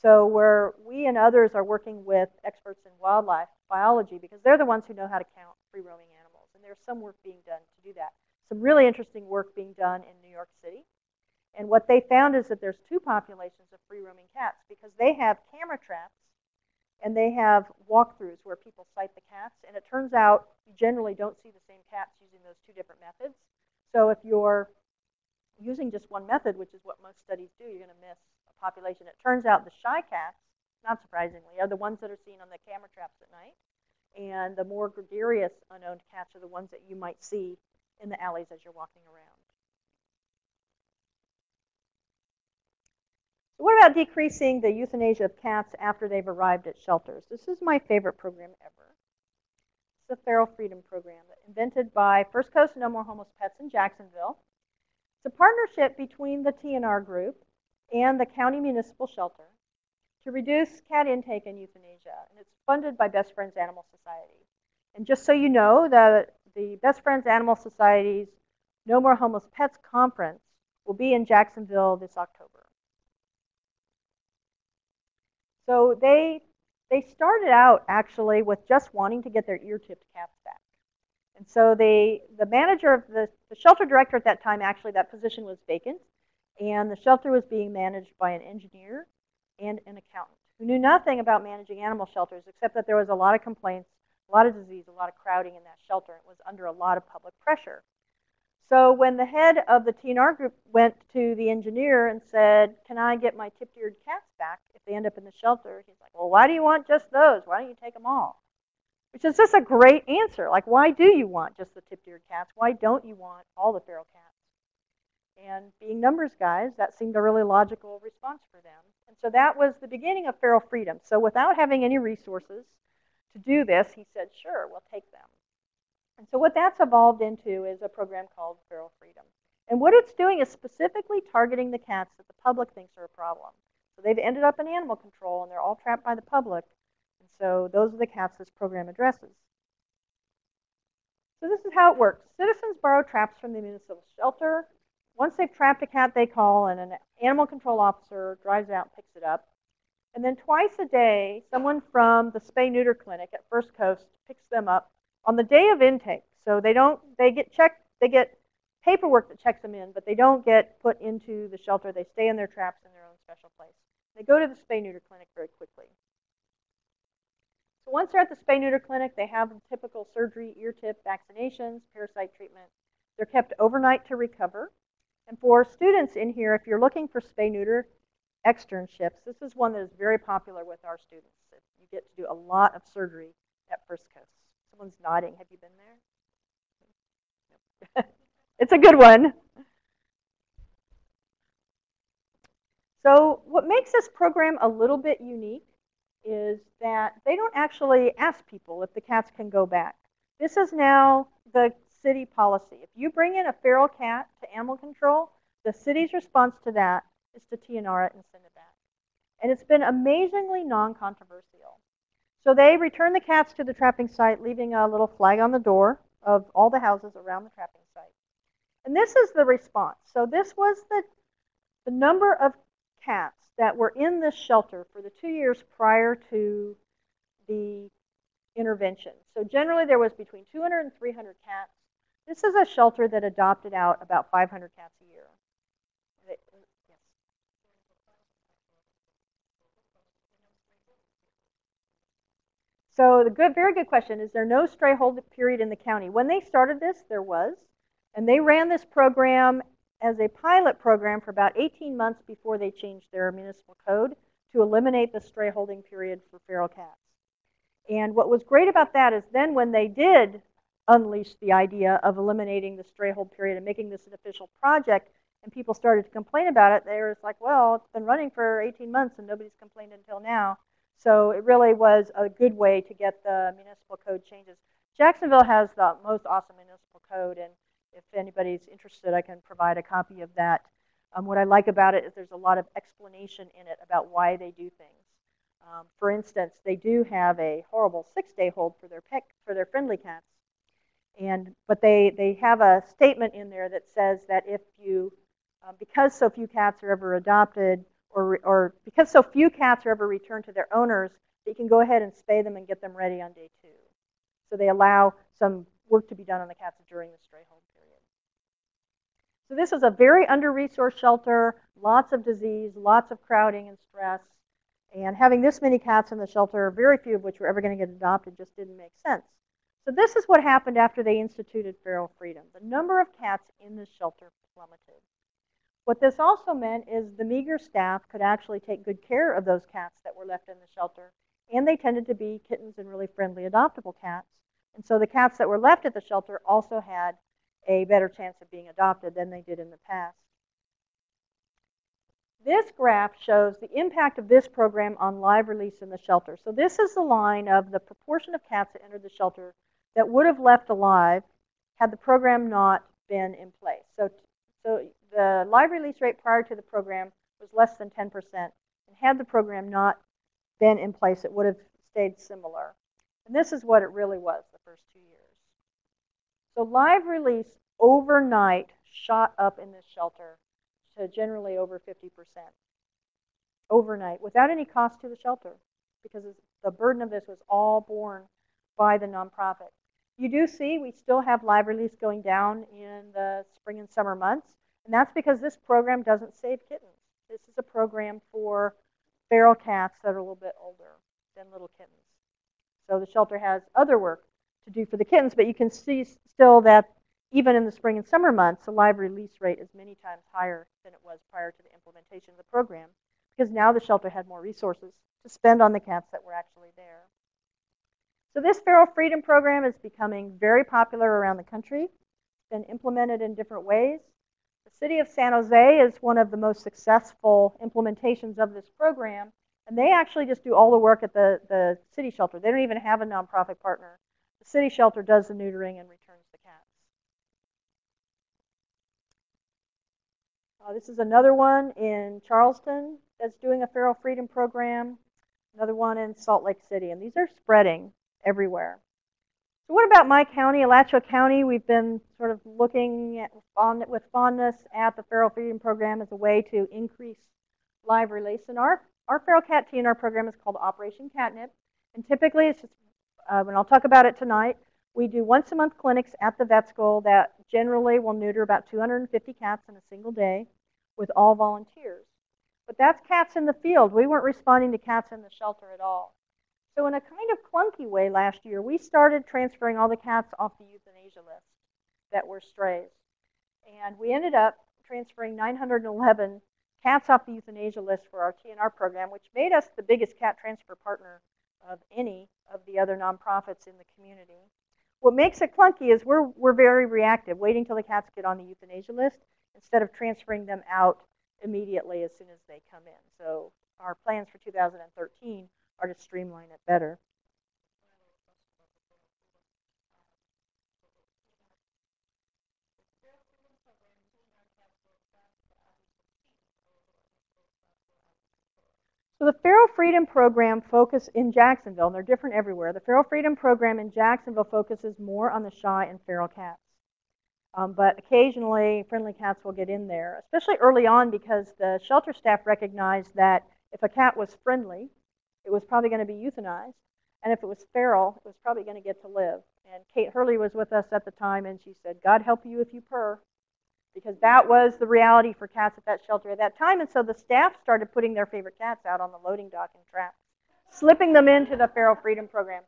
So where we and others are working with experts in wildlife biology, because they're the ones who know how to count free-roaming animals. And there's some work being done to do that. Some really interesting work being done in New York City. And what they found is that there's 2 populations of free-roaming cats, because they have camera traps And they have walkthroughs where people cite the cats. And it turns out you generally don't see the same cats using those two different methods. So if you're using just one method, which is what most studies do, you're going to miss a population. It turns out the shy cats, not surprisingly, are the ones that are seen on the camera traps at night. And the more gregarious unowned cats are the ones that you might see in the alleys as you're walking around. So what about decreasing the euthanasia of cats after they've arrived at shelters? This is my favorite program ever. It's the Feral Freedom Program, invented by First Coast No More Homeless Pets in Jacksonville. It's a partnership between the TNR group and the county municipal shelter to reduce cat intake and euthanasia. And it's funded by Best Friends Animal Society. And just so you know, the Best Friends Animal Society's No More Homeless Pets Conference will be in Jacksonville this October. So they started out actually with just wanting to get their ear-tipped cats back. And so the manager of the shelter director at that time, actually that position was vacant, and the shelter was being managed by an engineer and an accountant who knew nothing about managing animal shelters except that there was a lot of complaints, a lot of disease, a lot of crowding in that shelter. It was under a lot of public pressure. So when the head of the TNR group went to the engineer and said, can I get my tip-eared cats back if they end up in the shelter? He's like, well, why do you want just those? Why don't you take them all? Which is just a great answer. Like, why do you want just the tip-eared cats? Why don't you want all the feral cats? And being numbers guys, that seemed a really logical response for them. And so that was the beginning of feral freedom. So without having any resources to do this, he said, sure, we'll take them. And so what that's evolved into is a program called Feral Freedom. And what it's doing is specifically targeting the cats that the public thinks are a problem. So they've ended up in animal control, and they're all trapped by the public. And so those are the cats this program addresses. So this is how it works. Citizens borrow traps from the municipal shelter. Once they've trapped a cat, they call, and an animal control officer drives out and picks it up. And then twice a day, someone from the spay-neuter clinic at First Coast picks them up on the day of intake. So they get checked, they get paperwork that checks them in, but they don't get put into the shelter. They stay in their traps in their own special place. They go to the spay-neuter clinic very quickly. So once they're at the spay-neuter clinic, they have the typical surgery, ear tip, vaccinations, parasite treatment. They're kept overnight to recover. And for students in here, if you're looking for spay-neuter externships, this is one that is very popular with our students. You get to do a lot of surgery at First Coast. Someone's nodding. Have you been there? It's a good one. So what makes this program a little bit unique is that they don't actually ask people if the cats can go back. This is now the city policy. If you bring in a feral cat to animal control, the city's response to that is to TNR it and send it back. And it's been amazingly non-controversial. So they return the cats to the trapping site, leaving a little flag on the door of all the houses around the trapping site. And this is the response. So this was the number of cats that were in this shelter for the 2 years prior to the intervention. So generally there was between 200 and 300 cats. This is a shelter that adopted out about 500 cats a year. Yes. So the very good question, is there no stray hold period in the county? When they started this, there was. And they ran this program as a pilot program for about 18 months before they changed their municipal code to eliminate the stray holding period for feral cats. And what was great about that is then when they did unleash the idea of eliminating the stray hold period and making this an official project, and people started to complain about it, they were like, well, it's been running for 18 months and nobody's complained until now. So it really was a good way to get the municipal code changes. Jacksonville has the most awesome municipal code, and if anybody's interested, I can provide a copy of that. What I like about it is there's a lot of explanation in it about why they do things. For instance, they do have a horrible 6-day hold for their friendly cats. But they have a statement in there that says that if you, because so few cats are ever adopted, or because so few cats are ever returned to their owners, you can go ahead and spay them and get them ready on day 2. So they allow some work to be done on the cats during the stray hold period. So this is a very under-resourced shelter, lots of disease, lots of crowding and stress. And having this many cats in the shelter, very few of which were ever going to get adopted, just didn't make sense. So this is what happened after they instituted feral freedom. The number of cats in the shelter plummeted. What this also meant is the meager staff could actually take good care of those cats that were left in the shelter, and they tended to be kittens and really friendly adoptable cats. And so the cats that were left at the shelter also had a better chance of being adopted than they did in the past. This graph shows the impact of this program on live release in the shelter. So this is the line of the proportion of cats that entered the shelter that would have left alive had the program not been in place. So the live release rate prior to the program was less than 10%. And had the program not been in place, it would have stayed similar. And this is what it really was the first 2 years. So live release overnight shot up in this shelter to generally over 50% overnight without any cost to the shelter, because the burden of this was all borne by the nonprofit. You do see we still have live release going down in the spring and summer months, and that's because this program doesn't save kittens. This is a program for feral cats that are a little bit older than little kittens. So the shelter has other work to do for the kittens, but you can see still that even in the spring and summer months, the live release rate is many times higher than it was prior to the implementation of the program, because now the shelter had more resources to spend on the cats that were actually there. So this feral freedom program is becoming very popular around the country. It's been implemented in different ways. The city of San Jose is one of the most successful implementations of this program, and they actually just do all the work at the city shelter. They don't even have a nonprofit partner. The city shelter does the neutering and returns the cats. This is another one in Charleston that's doing a feral freedom program, another one in Salt Lake City, and these are spreading everywhere. So what about my county, Alachua County? We've been sort of looking at, with fondness at the feral freedom program as a way to increase live release. And our feral cat TNR program is called Operation Catnip, and typically it's just, and I'll talk about it tonight, we do once-a-month clinics at the vet school that generally will neuter about 250 cats in a single day with all volunteers. But that's cats in the field. We weren't responding to cats in the shelter at all. So in a kind of clunky way last year, we started transferring all the cats off the euthanasia list that were strays. And we ended up transferring 911 cats off the euthanasia list for our TNR program, which made us the biggest cat transfer partner of any of the other nonprofits in the community. What makes it clunky is we're very reactive, waiting till the cats get on the euthanasia list instead of transferring them out immediately as soon as they come in. So our plans for 2013 are to streamline it better. So the Feral Freedom Program focus in Jacksonville, and they're different everywhere. The Feral Freedom Program in Jacksonville focuses more on the shy and feral cats. But occasionally, friendly cats will get in there, especially early on, because the shelter staff recognized that if a cat was friendly, it was probably going to be euthanized. And if it was feral, it was probably going to get to live. And Kate Hurley was with us at the time, and she said, God help you if you purr, because that was the reality for cats at that shelter at that time. And so the staff started putting their favorite cats out on the loading dock and traps, slipping them into the Feral Freedom Program.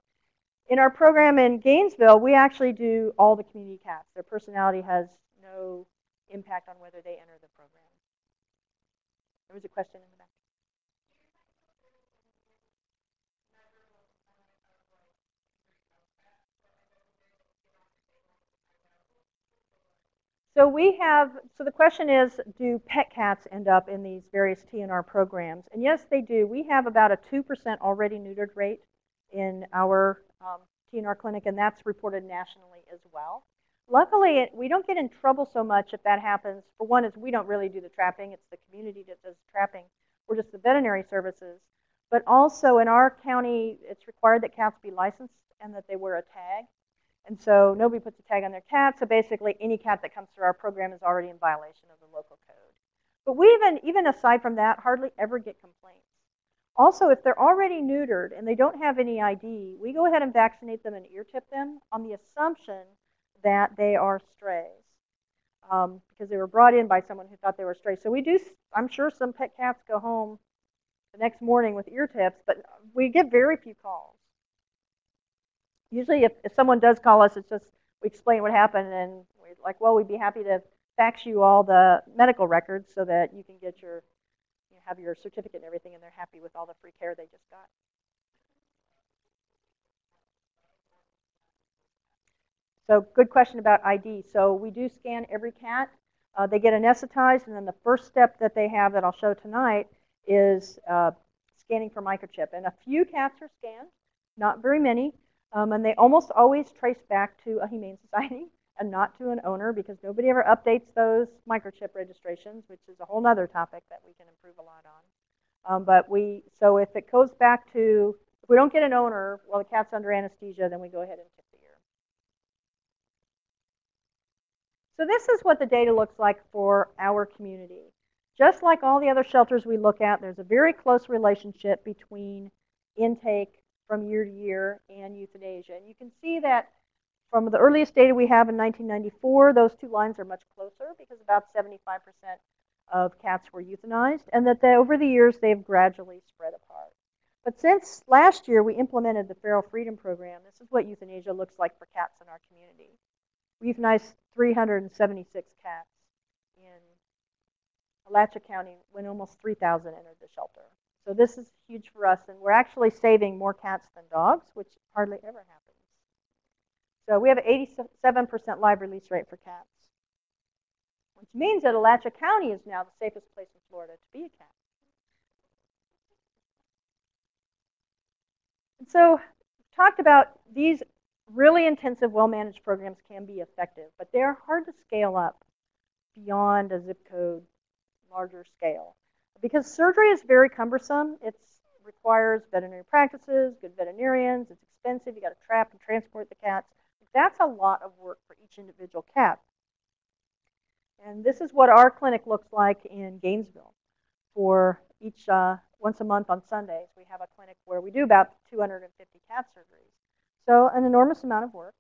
In our program in Gainesville, we actually do all the community cats. Their personality has no impact on whether they enter the program. There was a question in the back. So the question is, do pet cats end up in these various TNR programs? And yes, they do. We have about a 2% already neutered rate in our TNR clinic, and that's reported nationally as well. Luckily, we don't get in trouble so much if that happens. For one, is we don't really do the trapping. It's the community that does the trapping. We're just the veterinary services. But also in our county, it's required that cats be licensed and that they wear a tag. And so nobody puts a tag on their cat. So basically, any cat that comes through our program is already in violation of the local code. But we even aside from that, hardly ever get complaints. Also, if they're already neutered and they don't have any ID, we go ahead and vaccinate them and ear tip them on the assumption that they are strays, because they were brought in by someone who thought they were strays. So we do, I'm sure some pet cats go home the next morning with ear tips, but we get very few calls. Usually if someone does call us, it's just we explain what happened, and we're like, well, we'd be happy to fax you all the medical records so that you can get your, have your certificate and everything, and they're happy with all the free care they just got. So good question about ID. So we do scan every cat. They get anesthetized, and then the first step that they have that I'll show tonight is scanning for microchip. And a few cats are scanned, not very many, and they almost always trace back to a humane society and not to an owner, because nobody ever updates those microchip registrations, which is a whole other topic that we can improve a lot on. So if it goes back to, if we don't get an owner while the cat's under anesthesia, then we go ahead and tip the ear. So this is what the data looks like for our community. Just like all the other shelters we look at, there's a very close relationship between intake from year to year and euthanasia. And you can see that from the earliest data we have in 1994, those two lines are much closer because about 75% of cats were euthanized, and that over the years they've gradually spread apart. But since last year we implemented the Feral Freedom Program, this is what euthanasia looks like for cats in our community. We euthanized 376 cats in Alachua County when almost 3,000 entered the shelter. So this is huge for us, and we're actually saving more cats than dogs, which hardly ever happens. So we have an 87% live release rate for cats, which means that Alachua County is now the safest place in Florida to be a cat. And so we've talked about these really intensive, well-managed programs can be effective, but they're hard to scale up beyond a zip code, larger scale. Because surgery is very cumbersome. It requires veterinary practices, good veterinarians. It's expensive. You got to trap and transport the cats. That's a lot of work for each individual cat. And this is what our clinic looks like in Gainesville. For each, once a month on Sundays, we have a clinic where we do about 250 cat surgeries. So an enormous amount of work.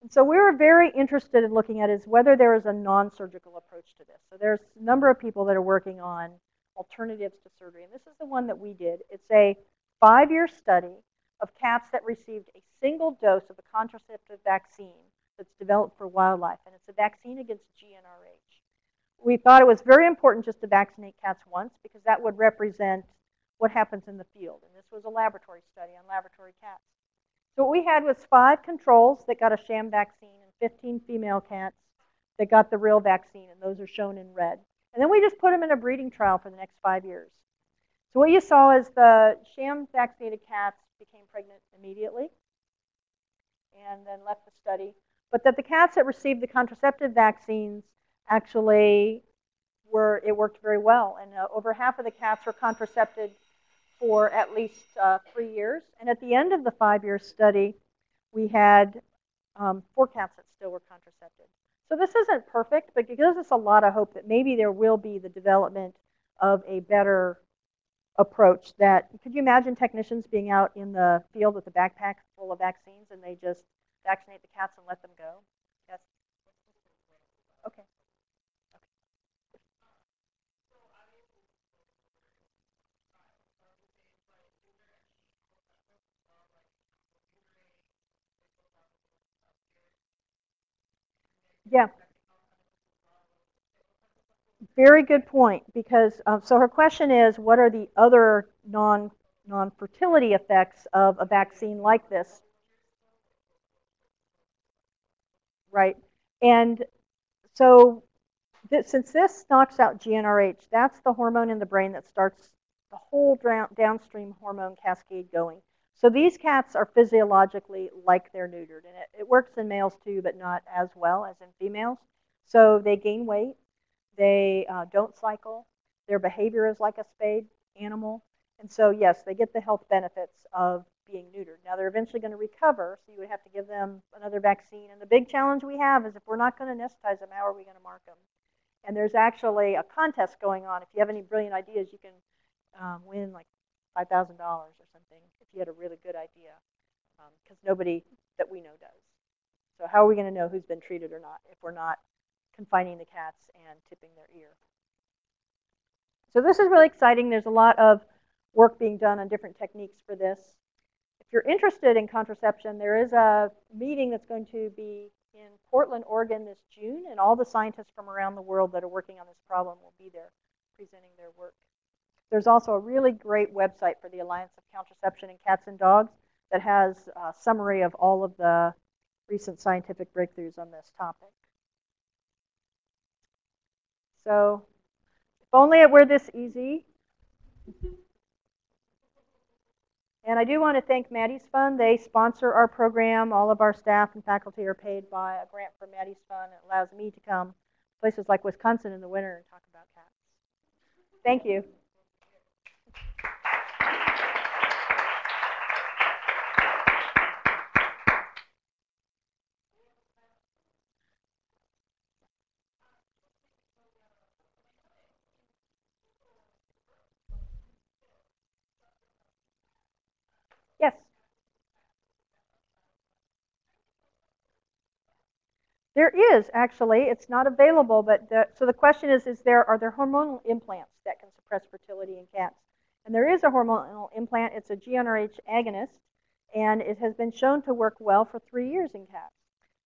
And so we were very interested in looking at is whether there is a non-surgical approach to this. So there's a number of people that are working on alternatives to surgery. And this is the one that we did. It's a 5-year study of cats that received a single dose of a contraceptive vaccine that's developed for wildlife. And it's a vaccine against GnRH. We thought it was very important just to vaccinate cats once, because that would represent what happens in the field. And this was a laboratory study on laboratory cats. So what we had was 5 controls that got a sham vaccine and 15 female cats that got the real vaccine, and those are shown in red. And then we just put them in a breeding trial for the next 5 years. So what you saw is the sham vaccinated cats became pregnant immediately and then left the study, but that the cats that received the contraceptive vaccines actually it worked very well. And over half of the cats were contracepted for at least 3 years. And at the end of the 5-year study, we had 4 cats that still were contracepted. So this isn't perfect, but it gives us a lot of hope that maybe there will be the development of a better approach. That, could you imagine technicians being out in the field with a backpack full of vaccines and they just vaccinate the cats and let them go? Yes? Okay. Yeah. Very good point, because so her question is, what are the other non-fertility effects of a vaccine like this? Right. And so since this knocks out GnRH, that's the hormone in the brain that starts the whole downstream hormone cascade going. So these cats are physiologically like they're neutered. And it works in males too, but not as well as in females. So they gain weight. They don't cycle. Their behavior is like a spayed animal. And so, yes, they get the health benefits of being neutered. Now, they're eventually going to recover, so you would have to give them another vaccine. And the big challenge we have is if we're not going to anesthetize them, how are we going to mark them? And there's actually a contest going on. If you have any brilliant ideas, you can win like $5,000 or something if you had a really good idea, because nobody that we know does. So how are we going to know who's been treated or not if we're not confining the cats and tipping their ear? So this is really exciting. There's a lot of work being done on different techniques for this. If you're interested in contraception, there is a meeting that's going to be in Portland, Oregon this June, and all the scientists from around the world that are working on this problem will be there presenting their work. There's also a really great website for the Alliance of Contraception in Cats and Dogs that has a summary of all of the recent scientific breakthroughs on this topic. So if only it were this easy. And I do want to thank Maddie's Fund. They sponsor our program. All of our staff and faculty are paid by a grant from Maddie's Fund. It allows me to come to places like Wisconsin in the winter and talk about cats. Thank you. Yes. There is, actually. It's not available, but so the question is are there hormonal implants that can suppress fertility in cats? And there is a hormonal implant. It's a GnRH agonist, and it has been shown to work well for 3 years in cats.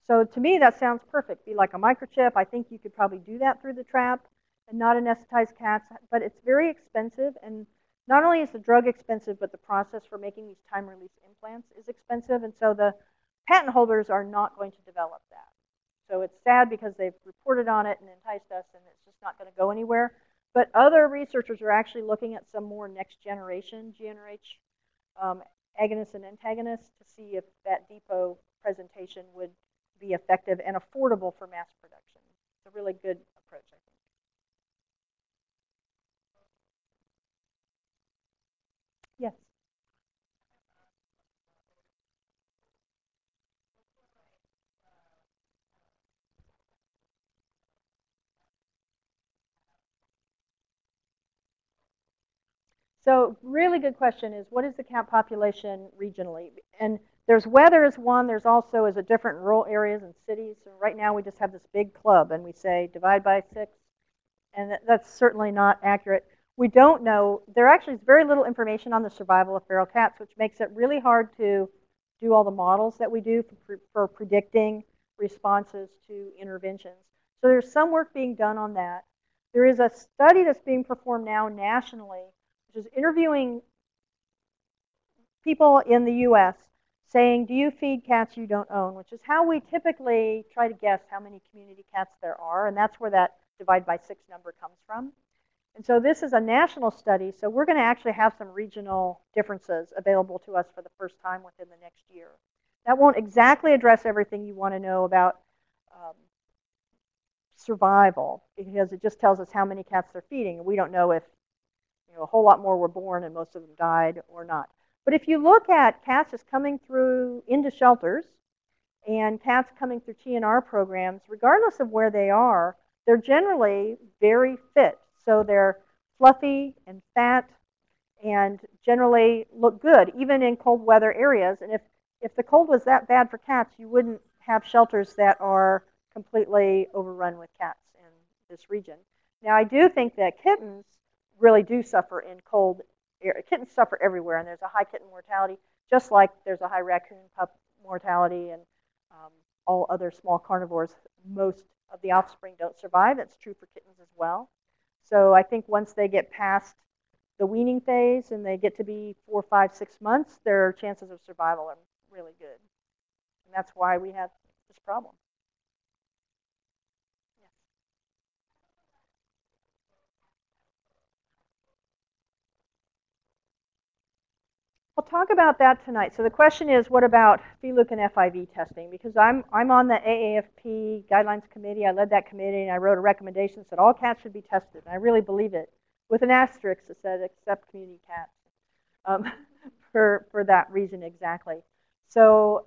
So to me, that sounds perfect. Be like a microchip. I think you could probably do that through the trap and not anesthetize cats, but it's very expensive. And not only is the drug expensive, but the process for making these time-release implants is expensive. And so the patent holders are not going to develop that. So it's sad because they've reported on it and enticed us, and it's just not going to go anywhere. But other researchers are actually looking at some more next-generation GnRH agonists and antagonists to see if that depot presentation would be effective and affordable for mass production. It's a really good approach, I think. Yes. So really good question is, what is the cat population regionally? And there's weather is one. There's also is a different rural areas and cities. So right now we just have this big club, and we say divide by 6. And that's certainly not accurate. We don't know. There actually is very little information on the survival of feral cats, which makes it really hard to do all the models that we do for predicting responses to interventions. So there's some work being done on that. There is a study that's being performed now nationally, which is interviewing people in the US saying, do you feed cats you don't own, which is how we typically try to guess how many community cats there are, and that's where that divide by 6 number comes from. And so this is a national study, so we're going to actually have some regional differences available to us for the first time within the next year. That won't exactly address everything you want to know about survival, because it just tells us how many cats they're feeding, and we don't know if a whole lot more were born and most of them died or not. But if you look at cats just coming through into shelters and cats coming through TNR programs, regardless of where they are, they're generally very fit. So they're fluffy and fat and generally look good, even in cold weather areas. And if the cold was that bad for cats, you wouldn't have shelters that are completely overrun with cats in this region. Now, I do think that kittens really do suffer in cold areas. Kittens suffer everywhere, and there's a high kitten mortality, just like there's a high raccoon pup mortality and all other small carnivores. Most of the offspring don't survive. That's true for kittens as well. So I think once they get past the weaning phase and they get to be 4, 5, 6 months, their chances of survival are really good. And that's why we have this problem. We'll talk about that tonight. So the question is, what about FELUC and FIV testing? Because I'm on the AAFP guidelines committee. I led that committee, and I wrote a recommendation that said all cats should be tested. And I really believe it, with an asterisk that said except community cats, for that reason exactly. So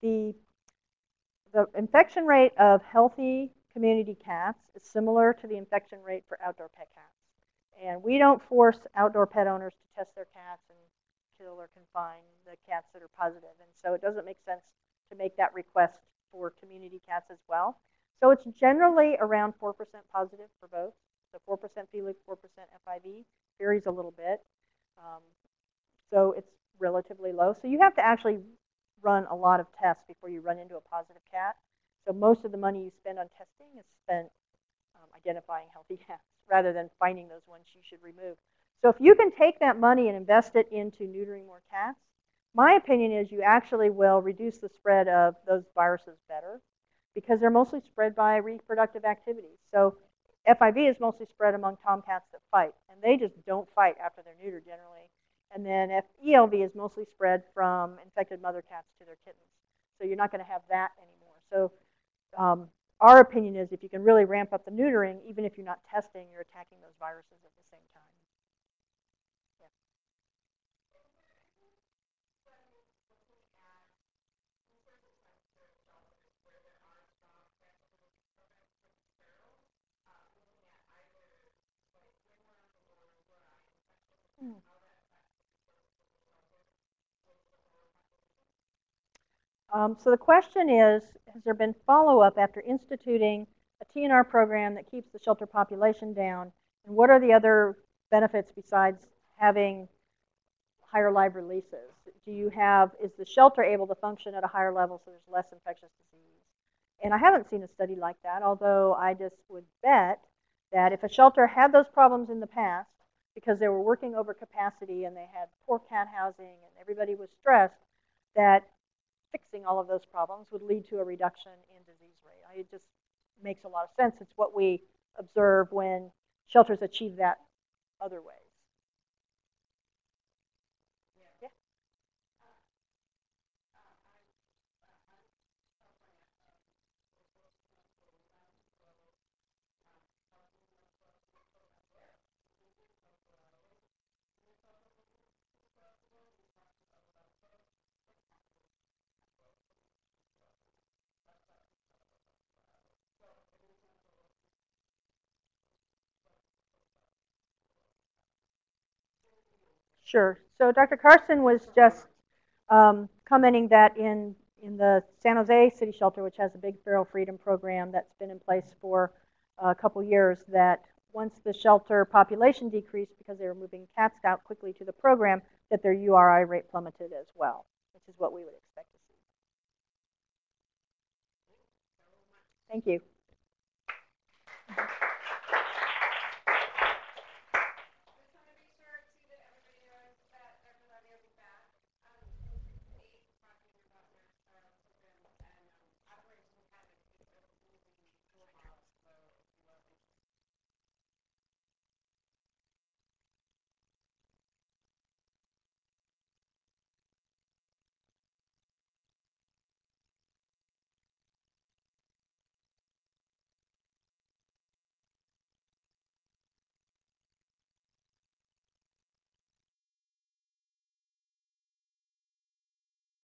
the infection rate of healthy community cats is similar to the infection rate for outdoor pet cats. And we don't force outdoor pet owners to test their cats and kill or confine the cats that are positive. And so it doesn't make sense to make that request for community cats as well. So it's generally around 4% positive for both. So 4% Felis, 4% FIV, varies a little bit. So it's relatively low. So you have to actually run a lot of tests before you run into a positive cat. So most of the money you spend on testing is spent identifying healthy cats rather than finding those ones you should remove. So if you can take that money and invest it into neutering more cats, my opinion is you actually will reduce the spread of those viruses better because they're mostly spread by reproductive activities. So FIV is mostly spread among tomcats that fight, and they just don't fight after they're neutered generally. And then ELV is mostly spread from infected mother cats to their kittens. So you're not going to have that anymore. So our opinion is if you can really ramp up the neutering, even if you're not testing, you're attacking those viruses at the same time. Yeah. So the question is, has there been follow-up after instituting a TNR program that keeps the shelter population down? And what are the other benefits besides having higher live releases? Is the shelter able to function at a higher level so there's less infectious disease? And I haven't seen a study like that, although I just would bet that if a shelter had those problems in the past because they were working over capacity and they had poor cat housing and everybody was stressed, that fixing all of those problems would lead to a reduction in disease rate. It just makes a lot of sense. It's what we observe when shelters achieve that other ways. Yeah. Sure. So Dr. Carson was just commenting that in the San Jose City Shelter, which has a big feral freedom program that's been in place for a couple years, that once the shelter population decreased because they were moving cats out quickly to the program, that their URI rate plummeted as well, which is what we would expect to see. Thank you.